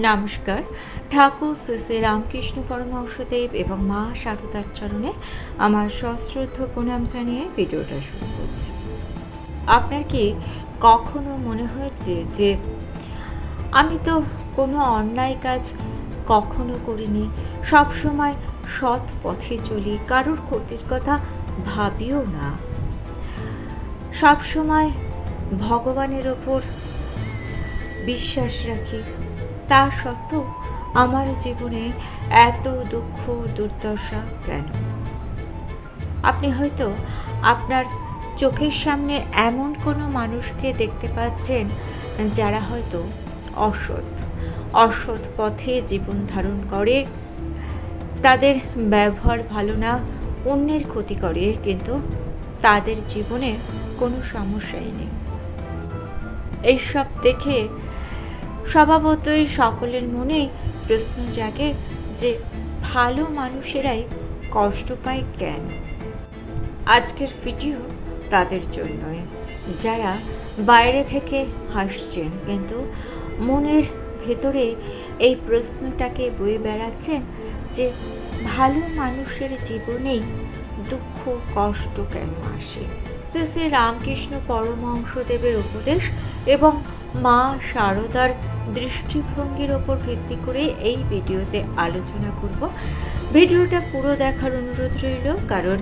নমস্কার। ঠাকুর শ্রী রামকৃষ্ণ পরমহংসদেব এবং মা শারদার চরণে আমার সশ্রদ্ধ প্রণাম জানিয়ে ভিডিওটা শুরু করছি। আপনার কি কখনো মনে হয়েছে যে আমি তো কোনো অন্যায় কাজ কখনো করিনি, সবসময় সৎ পথে চলি, কারোর ক্ষতির কথা ভাবিও না, সবসময় ভগবানের ওপর বিশ্বাস রাখি, তা সত্ত্বেও আমার জীবনে এত দুঃখ দুর্দশা কেন? আপনি হয়তো আপনার চোখের সামনে এমন কোনো মানুষকে দেখতে পাচ্ছেন যারা হয়তো অসৎ পথে জীবন ধারণ করে, তাদের ব্যবহার ভালো না, অন্যের ক্ষতি করে, কিন্তু তাদের জীবনে কোনো সমস্যাই নেই। এইসব দেখে স্বভাবতই সকলের মনেই প্রশ্ন জাগে যে ভালো মানুষেরাই কষ্ট পায় কেন? আজকের ভিডিও তাদের জন্যই, যারা বাইরে থেকে হাসছেন কিন্তু মনের ভেতরে এই প্রশ্নটাকে বয়ে বেড়াচ্ছেন যে ভালো মানুষের জীবনেই দুঃখ কষ্ট কেন আসে। শ্রী রামকৃষ্ণ পরমহংসদেবের উপদেশ এবং মা শারদার দৃষ্টিভঙ্গির ওপর ভিত্তি করে এই ভিডিওতে আলোচনা করব। ভিডিওটা পুরো দেখার অনুরোধ রইল, কারণ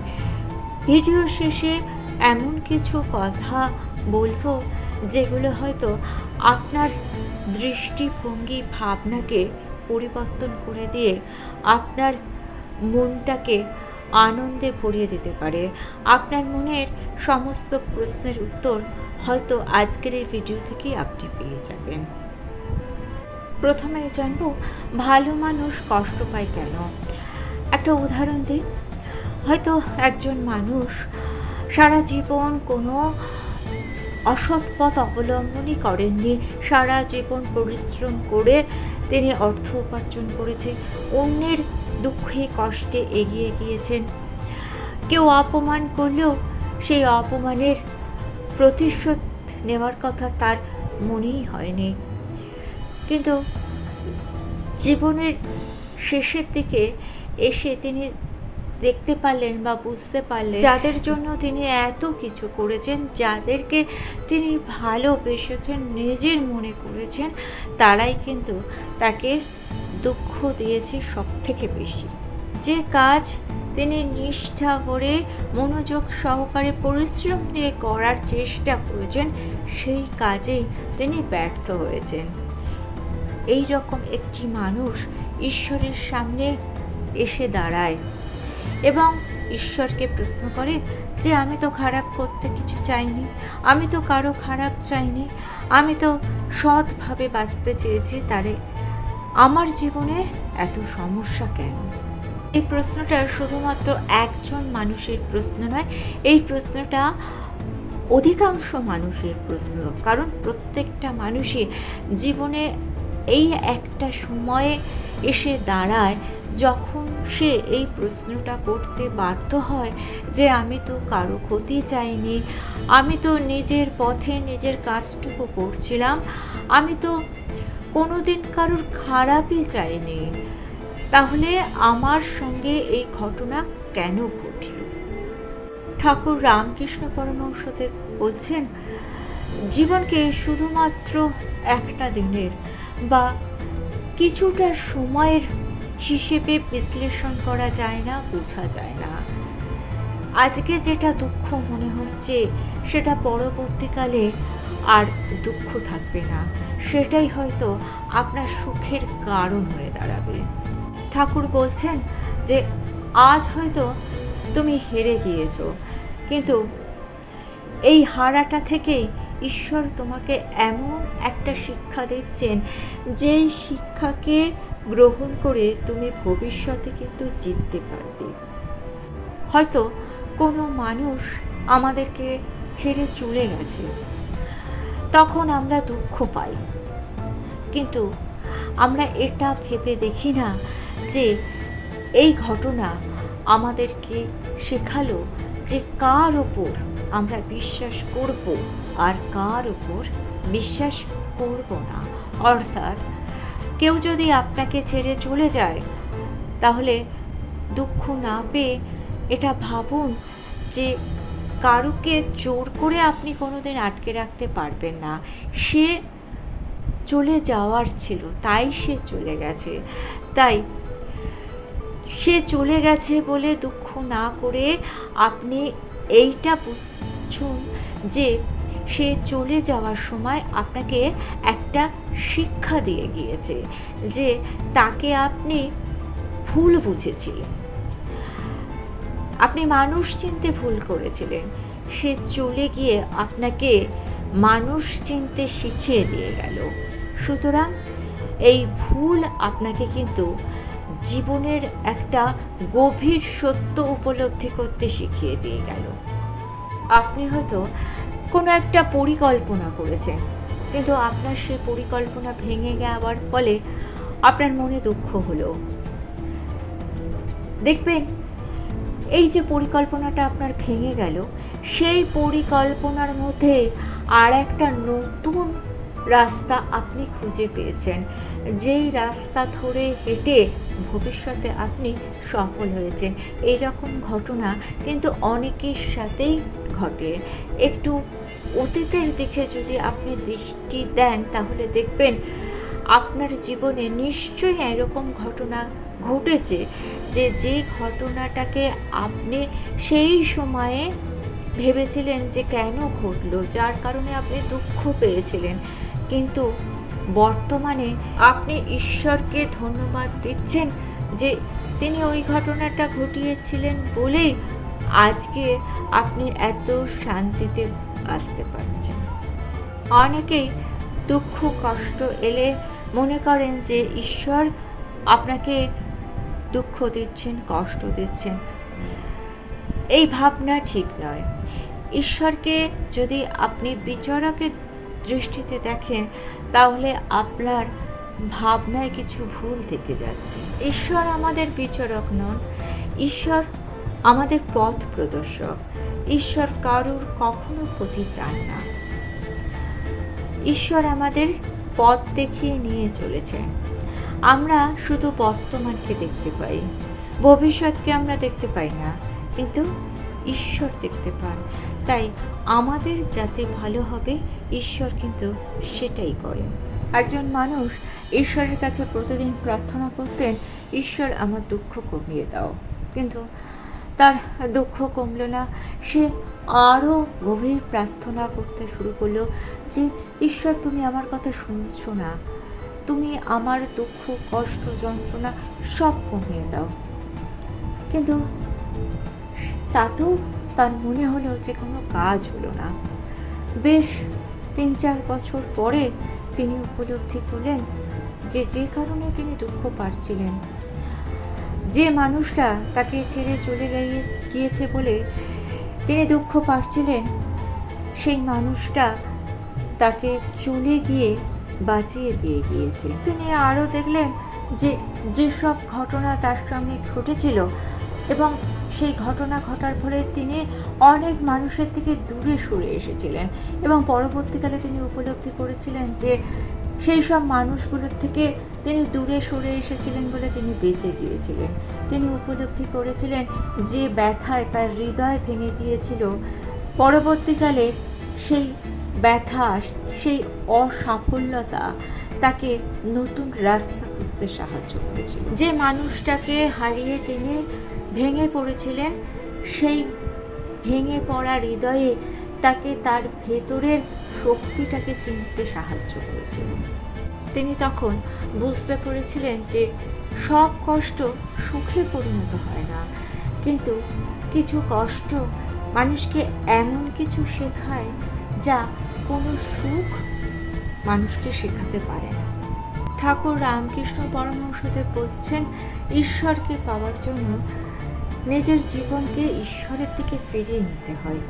ভিডিও শেষে এমন কিছু কথা বলবো যেগুলো হয়তো আপনার দৃষ্টিভঙ্গি ভাবনাকে পরিবর্তন করে দিয়ে আপনার মনটাকে আনন্দে ভরিয়ে দিতে পারে। আপনার মনের সমস্ত প্রশ্নের উত্তর হয়তো আজকের এই ভিডিও থেকেই আপনি পেয়ে যাবেন। প্রথমে জানব ভালো মানুষ কষ্ট পায় কেন। একটা উদাহরণ দিই। হয়তো একজন মানুষ সারা জীবন কোনো অসৎ পথ অবলম্বনই করেননি, সারা জীবন পরিশ্রম করে তিনি অর্থ উপার্জন করেছে, অন্যের দুঃখে কষ্টে এগিয়ে গিয়েছেন। কেউ অপমান করলেও সেই অপমানের প্রতিশোধ নেওয়ার কথা তার মনেই হয়নি, কিন্তু জীবনের শেষের দিকে এসে তিনি দেখতে পারলেন বা বুঝতে পারলেন যাদের জন্য তিনি এত কিছু করেছেন, যাদেরকে তিনি ভালোবেসেছেন, নিজের মনে করেছেন, তারাই কিন্তু তাকে দুঃখ দিয়েছে সব থেকে বেশি। যে কাজ তিনি নিষ্ঠা করে মনোযোগ সহকারে পরিশ্রম দিয়ে করার চেষ্টা করেছেন, সেই কাজে তিনি ব্যর্থ হয়েছেন। এই রকম একটি মানুষ ঈশ্বরের সামনে এসে দাঁড়ায় এবং ঈশ্বরকে প্রশ্ন করে যে আমি তো খারাপ করতে কিছু চাইনি, আমি তো কারো খারাপ চাইনি, আমি তো সৎভাবে বাঁচতে চেয়েছি, তারে আমার জীবনে এত সমস্যা কেন? এই প্রশ্নটা শুধুমাত্র একজন মানুষের প্রশ্ন নয়, এই প্রশ্নটা অধিকাংশ মানুষের প্রশ্ন, কারণ প্রত্যেকটা মানুষই জীবনে এই একটা সময়ে এসে দাঁড়ায় যখন সে এই প্রশ্নটা করতে বাধ্য হয় যে আমি তো কারো ক্ষতি চাইনি, আমি তো নিজের পথে নিজের কাজটুকু করছিলাম, আমি তো কোনোদিন কারোর খারাপই চাইনি, তাহলে আমার সঙ্গে এই ঘটনা কেন ঘটল? ঠাকুর রামকৃষ্ণ পরমহংসদেব বলছেন, জীবনকে শুধুমাত্র একটা দিনের বা কিছুটা সময়ের হিসেবে বিশ্লেষণ করা যায় না, বোঝা যায় না। আজকে যেটা দুঃখ মনে হচ্ছে সেটা পরবর্তীকালে আর দুঃখ থাকবে না, সেটাই হয়তো আপনার সুখের কারণ হয়ে দাঁড়াবে। ঠাকুর বলছেন যে আজ হয়তো তুমি হেরে গিয়েছো, কিন্তু এই হারাটা থেকেই ঈশ্বর তোমাকে এমন একটা শিক্ষা দিচ্ছেন, যেই শিক্ষাকে গ্রহণ করে তুমি ভবিষ্যতে কিন্তু জিততে পারবে। হয়তো কোনো মানুষ আমাদেরকে ছেড়ে চলে গেছে, তখন আমরা দুঃখ পাই, কিন্তু আমরা এটা ভেবে দেখি না যে এই ঘটনা আমাদেরকে শেখালো যে কার ওপর আমরা বিশ্বাস করব আর কার ওপর বিশ্বাস করব না। অর্থাৎ কেউ যদি আপনাকে ছেড়ে চলে যায়, তাহলে দুঃখ না পেয়ে এটা ভাবুন যে কারুকে জোর করে আপনি কোনোদিন আটকে রাখতে পারবেন না। সে চলে যাওয়ার ছিল, তাই সে চলে গেছে। তাই সে চলে গেছে বলে দুঃখ না করে আপনি এইটা বুঝুন যে সে চলে যাওয়ার সময় আপনাকে একটা শিক্ষা দিয়ে গিয়েছে, যে তাকে আপনি ভুল বুঝেছিলেন, আপনি মানুষ চিনতে ভুল করেছিলেন। সে চলে গিয়ে আপনাকে মানুষ চিনতে শিখিয়ে দিয়ে গেল। সুতরাং এই ভুল আপনাকে কিন্তু জীবনের একটা গভীর সত্য উপলব্ধি করতে শিখিয়ে দিয়ে গেল। আপনি হয়তো কোনো একটা পরিকল্পনা করেছেন, কিন্তু আপনার সেই পরিকল্পনা ভেঙে যাওয়ার ফলে আপনার মনে দুঃখ হলো। দেখবেন এই যে পরিকল্পনাটা আপনার ভেঙে গেল, সেই পরিকল্পনার মধ্যে আর একটা নতুন রাস্তা আপনি খুঁজে পেয়েছেন, যেই রাস্তা ধরে হেঁটে ভবিষ্যতে আপনি সফল হয়েছেন। এই রকম ঘটনা কিন্তু অনেকের সাথেই ঘটে। একটু অতীতের দিকে যদি আপনি দৃষ্টি দেন, তাহলে দেখবেন আপনার জীবনে নিশ্চয়ই এরকম ঘটনা ঘটেছে, যে ঘটনাটাকে আপনি সেই সময়ে ভেবেছিলেন যে কেন ঘটলো, যার কারণে আপনি দুঃখ পেয়েছিলেন, কিন্তু বর্তমানে আপনি ঈশ্বরকে ধন্যবাদ দিচ্ছেন যে তিনি ওই ঘটনাটা ঘটিয়েছিলেন বলেই আজকে আপনি এত শান্তিতে বাঁচতে পারছেন। অনেকেই দুঃখ কষ্ট এলে মনে করেন যে ঈশ্বর আপনাকে দুঃখ দিচ্ছেন, কষ্ট দিচ্ছেন। এই ভাবনা ঠিক নয়। ঈশ্বরকে যদি আপনি বিচারকের দৃষ্টিতে দেখেন, তাহলে আপনার ভাবনায় কিছু ভুল থেকে যাচ্ছে। ঈশ্বর আমাদের বিচারক নন, ঈশ্বর আমাদের পথ প্রদর্শক। ঈশ্বর কারুর কখনো ক্ষতি চান না। ঈশ্বর আমাদের পথ দেখিয়ে নিয়ে চলেছেন। আমরা শুধু বর্তমানকে দেখতে পাই, ভবিষ্যৎকে আমরা দেখতে পাই না, কিন্তু ঈশ্বর দেখতে পান। তাই আমাদের যাতে ভালো হবে, ঈশ্বর কিন্তু সেটাই করেন। একজন মানুষ ঈশ্বরের কাছে প্রতিদিন প্রার্থনা করতেন, ঈশ্বর আমার দুঃখ কমিয়ে দাও, কিন্তু তার দুঃখ কমলো না। সে আরও গভীর প্রার্থনা করতে শুরু করলো যে ঈশ্বর, তুমি আমার কথা শুনছো না, তুমি আমার দুঃখ কষ্ট যন্ত্রণা সব কমিয়ে দাও। কিন্তু তাতেও তার মনে হলো যে কোনো কাজ হলো না। বেশ 3-4 বছর পরে তিনি উপলব্ধি করলেন যে কারণে তিনি দুঃখ পাচ্ছিলেন, যে মানুষটা তাকে ছেড়ে চলে গিয়েছে বলে তিনি দুঃখ পাচ্ছিলেন, সেই মানুষটা তাকে চলে গিয়ে বাঁচিয়ে দিয়ে গিয়েছে। তিনি আরও দেখলেন যে যেসব ঘটনা তার সঙ্গে ঘটেছিল, এবং সেই ঘটনা ঘটার ফলে তিনি অনেক মানুষের থেকে দূরে সরে এসেছিলেন, এবং পরবর্তীকালে তিনি উপলব্ধি করেছিলেন যে সেই সব মানুষগুলোর থেকে তিনি দূরে সরে এসেছিলেন বলে তিনি বেঁচে গিয়েছিলেন। তিনি উপলব্ধি করেছিলেন যে ব্যথায় তার হৃদয় ভেঙে গিয়েছিল, পরবর্তীকালে সেই ব্যথা, সেই অসাফল্যতা তাকে নতুন রাস্তা খুঁজতে সাহায্য করেছিল। যে মানুষটাকে হারিয়ে তিনি ভেঙে পড়েছিলেন, সেই ভেঙে পড়া হৃদয়ে তাকে তার ভেতরের শক্তিটাকে চিনতে সাহায্য করেছিল। তিনি তখন বুঝতে পেরেছিলেন যে সব কষ্ট সুখে পরিণত হয় না, কিন্তু কিছু কষ্ট মানুষকে এমন কিছু শেখায় যা কোনো সুখ মানুষকে শেখাতে পারে না। ঠাকুর রামকৃষ্ণ পরমহংসদেব বলছেন, ঈশ্বরকে পাওয়ার জন্য নিজের জীবনকে ঈশ্বরের দিকে ফিরিয়ে নিতে হয়।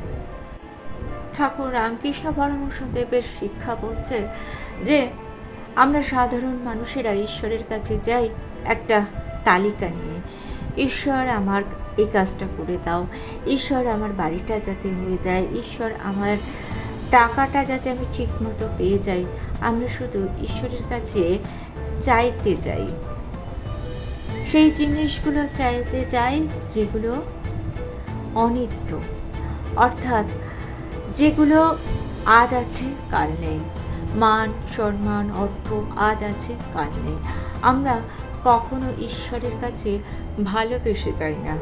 ঠাকুর রামকৃষ্ণ পরমহংসদেবের শিক্ষা বলছে যে আমরা সাধারণ মানুষেরা ঈশ্বরের কাছে যাই একটা তালিকা নিয়ে, ঈশ্বর আমার এই কাজটা করে দাও, ঈশ্বর আমার বাড়িটা যাতে হয়ে যায়, ঈশ্বর আমার টাকাটা যাতে আমি ঠিকমতো পেয়ে যাই। আমরা শুধু ঈশ্বরের কাছে চাইতে যাই, সেই জিনিসগুলো চাইতে যাই যেগুলো অনিত্য, অর্থাৎ যেগুলো আজ আছে কাল নেই। মান, সম্মান, অর্থ আজ আছে কাল নেই। আমরা কখনো ঈশ্বরের কাছে ভালোবেসে যাই না।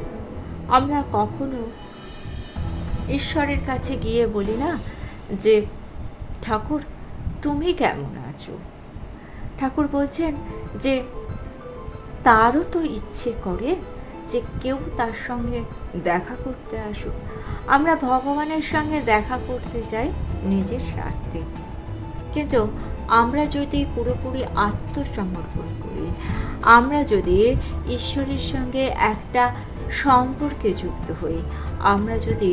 আমরা কখনো ঈশ্বরের কাছে গিয়ে বলি না যে ঠাকুর তুমি কেমন আছো। ঠাকুর বলছেন যে তারও তো ইচ্ছে করে যে কেউ তার সঙ্গে দেখা করতে আসুক। আমরা ভগবানের সঙ্গে দেখা করতে যাই নিজের স্বার্থে, কিন্তু আমরা যদি পুরোপুরি আত্মসমর্পণ করি, আমরা যদি ঈশ্বরের সঙ্গে একটা সম্পর্কে যুক্ত হই, আমরা যদি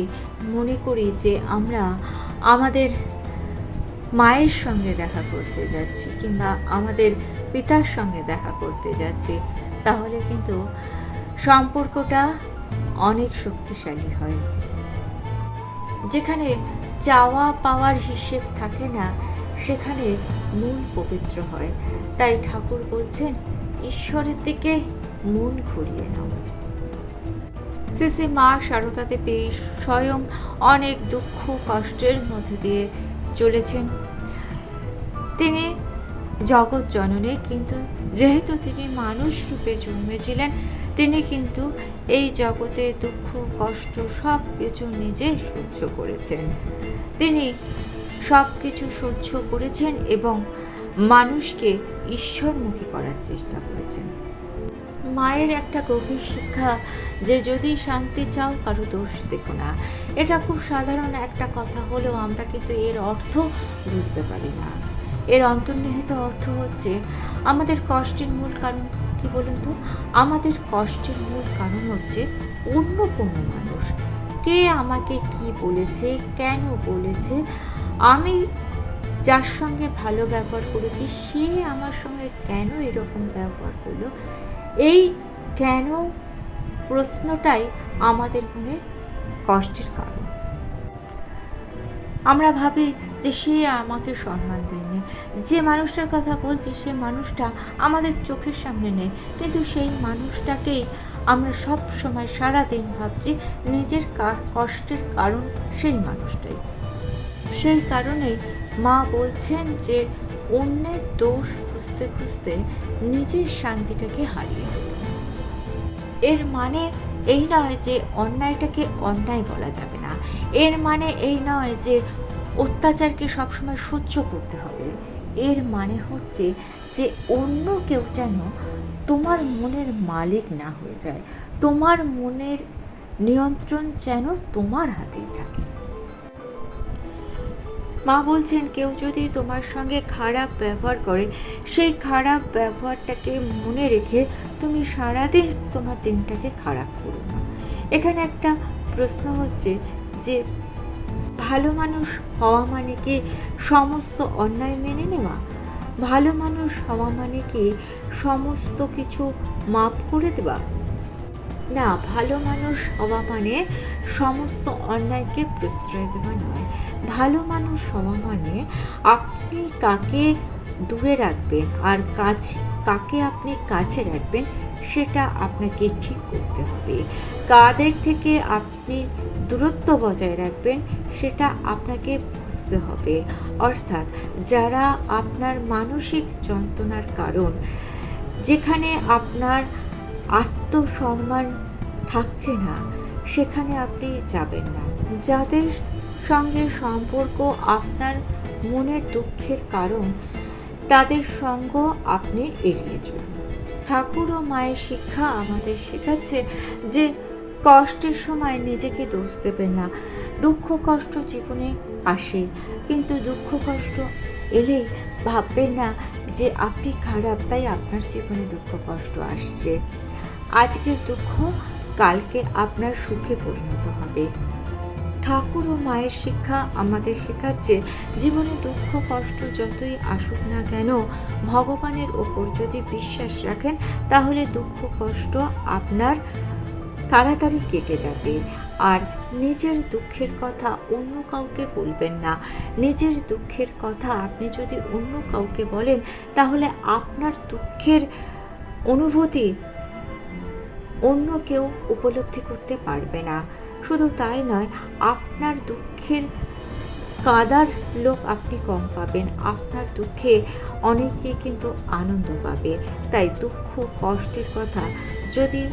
মনে করি যে আমরা আমাদের মায়ের সঙ্গে দেখা করতে যাচ্ছি কিংবা আমাদের পিতার সঙ্গে দেখা করতে যাচ্ছি, তাহলে কিন্তু সম্পর্কটা অনেক শক্তিশালী হয়। যেখানে চাওয়া পাওয়ার হিসেব থাকে না, সেখানে মন পবিত্র হয়। তাই ঠাকুর বলছেন ঈশ্বরের দিকে মন ঘুরিয়ে নাও। শ্রী মা সারদা দেবী স্বয়ং অনেক দুঃখ কষ্টের মধ্যে দিয়ে চলেছেন। তিনি জগৎ জননী, কিন্তু যেহেতু তিনি মানুষ রূপে জন্মেছিলেন, তিনি কিন্তু এই জগতে দুঃখ কষ্ট সব কিছু নিজে সহ্য করেছেন। তিনি সব কিছু সহ্য করেছেন এবং মানুষকে ঈশ্বরমুখী করার চেষ্টা করেছেন। মায়ের একটা গভীর শিক্ষা যে যদি শান্তি চাও কারো দোষ দেখো না। এটা খুব সাধারণ একটা কথা হলেও আমরা কিন্তু এর অর্থ বুঝতে পারি না। এর অন্তর্নিহিত অর্থ হচ্ছে আমাদের কষ্টের মূল কারণ কি বলুন তো? আমাদের কষ্টের মূল কারণ হচ্ছে অন্য কোনো মানুষ কে আমাকে কি বলেছে, কেন বলেছে, আমি যার সঙ্গে ভালো ব্যবহার করেছি সে আমার সঙ্গে কেন এরকম ব্যবহার করলো। এই কেন প্রশ্নটাই আমাদের মনে কষ্টের কারণ। আমরা ভাবি যে সে আমাকে সম্মান দেয়নি, যে মানুষটার কথা বলছি সে মানুষটা আমাদের চোখের সামনে নেই, কিন্তু সেই মানুষটাকেই আমরা সব সময় সারাদিন ভাবছি নিজের কষ্টের কারণ সেই মানুষটাই। সেই কারণেই মা বলছেন যে অন্যের দোষ খুঁজতে খুঁজতে নিজের শান্তিটাকে হারিয়ে ফেলুন। এর মানে এই নয় যে অন্যায়টাকে অন্যায় বলা যাবে না। এর মানে এই নয় যে অত্যাচারকে সবসময় সহ্য করতে হবে। এর মানে হচ্ছে যে অন্য কেউ যেন তোমার মনের মালিক না হয়ে যায়, তোমার মনের নিয়ন্ত্রণ যেন তোমার হাতেই থাকে। মা বলছেন কেউ যদি তোমার সঙ্গে খারাপ ব্যবহার করে, সেই খারাপ ব্যবহারটাকে মনে রেখে তুমি সারাদিন তোমার দিনটাকে খারাপ করো না। এখানে একটা প্রশ্ন হচ্ছে যে ভালো মানুষ হওয়া মানে কি সমস্ত অন্যায় মেনে নেওয়া? ভালো মানুষ হওয়া মানে কি সমস্ত কিছু মাপ করে দেওয়া? না, ভালো মানুষ হওয়া মানে সমস্ত অন্যায়কে প্রশ্রয় দেওয়া নয়। ভালো মানুষ হওয়া মানে আপনি কাকে দূরে রাখবেন আর কাকে আপনি কাছে রাখবেন সেটা আপনাকে ঠিক করতে হবে। কাদের থেকে আপনি দূরত্ব বজায় রাখবেন সেটা আপনাকে বুঝতে হবে। অর্থাৎ যারা আপনার মানসিক যন্ত্রণার কারণ, যেখানে আপনার আত্মসম্মান থাকছে না, সেখানে আপনি যাবেন না। যাদের সঙ্গে সম্পর্ক আপনার মনের দুঃখের কারণ, তাদের সঙ্গ আপনি এড়িয়ে চলুন। ঠাকুর ও মায়ের শিক্ষা আমাদের শেখাচ্ছে যে কষ্টের সময় নিজেকে দোষ দেবেন না। দুঃখ কষ্ট জীবনে আসে, কিন্তু দুঃখ কষ্ট এলেই ভাববেন না যে আপনি খারাপ তাই আপনার জীবনে দুঃখ কষ্ট আসছে। আজকের দুঃখ কালকে আপনার সুখে পরিণত হবে। ঠাকুর ও মায়ের শিক্ষা আমাদের শেখাচ্ছে জীবনে দুঃখ কষ্ট যতই আসুক না কেন, ভগবানের ওপর যদি বিশ্বাস রাখেন তাহলে দুঃখ কষ্ট আপনার তাড়াতাড়ি কেটে যাবে। আর নিজের দুঃখের কথা অন্য কাউকে বলবেন না। নিজের দুঃখের কথা আপনি যদি অন্য কাউকে বলেন, তাহলে আপনার দুঃখের অনুভূতি অন্য কেউ উপলব্ধি করতে পারবে না। শুধু তাই নয়, আপনার দুঃখের কাঁদার লোক আপনি কম পাবেন। আপনার দুঃখে অনেকেই কিন্তু আনন্দ পাবে। তাই দুঃখ কষ্টের কথা যদি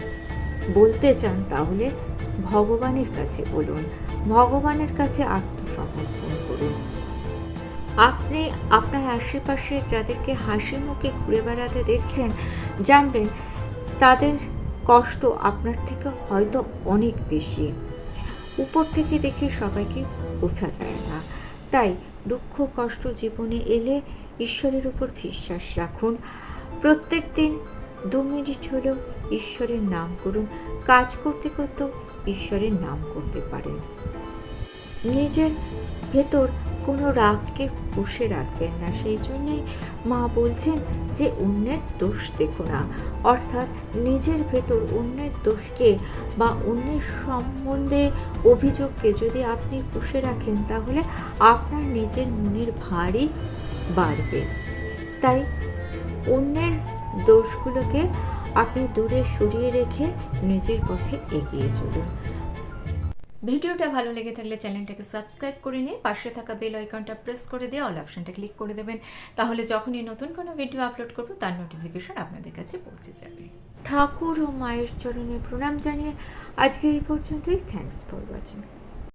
বলতে চান, তাহলে ভগবানের কাছে বলুন, ভগবানের কাছে আত্মসমর্পণ করুন। আপনি আপনার আশেপাশে যাদেরকে হাসি মুখে ঘুরে বেড়াতে দেখছেন, জানবেন তাদের কষ্ট আপনার থেকে হয়তো অনেক বেশি। উপর থেকে দেখে সবাইকে বোঝা যায় না। তাই দুঃখ কষ্ট জীবনে এলে ঈশ্বরের উপর বিশ্বাস রাখুন। প্রত্যেক দিন 2 মিনিট হলেও ঈশ্বরের নাম করুন। কাজ করতে করতেও ঈশ্বরের নাম করতে পারেন। নিজের ভেতর কোনো রাগকে পুষে রাখবেন না। সেই জন্যই মা বলছেন যে অন্যের দোষ দেখো না। অর্থাৎ নিজের ভেতর অন্যের দোষকে বা অন্যের সম্বন্ধে অভিযোগকে যদি আপনি পুষে রাখেন, তাহলে আপনার নিজের মনের ভারই বাড়বে। তাই অন্যের দোষগুলোকে আপনি দূরে সরিয়ে রেখে নিজের পথে এগিয়ে চলুন। ভিডিওটা ভালো লেগে থাকলে চ্যানেলটাকে সাবস্ক্রাইব করে নিয়ে পাশে থাকা বেল আইকনটা প্রেস করে দিয়ে অল অপশনটা ক্লিক করে দেবেন। তাহলে যখনই নতুন কোনো ভিডিও আপলোড করব, তার নোটিফিকেশন আপনাদের কাছে পৌঁছে যাবে। ঠাকুর ও মায়ের চরণে প্রণাম জানিয়ে আজকে এই পর্যন্তই। Thanks for watching.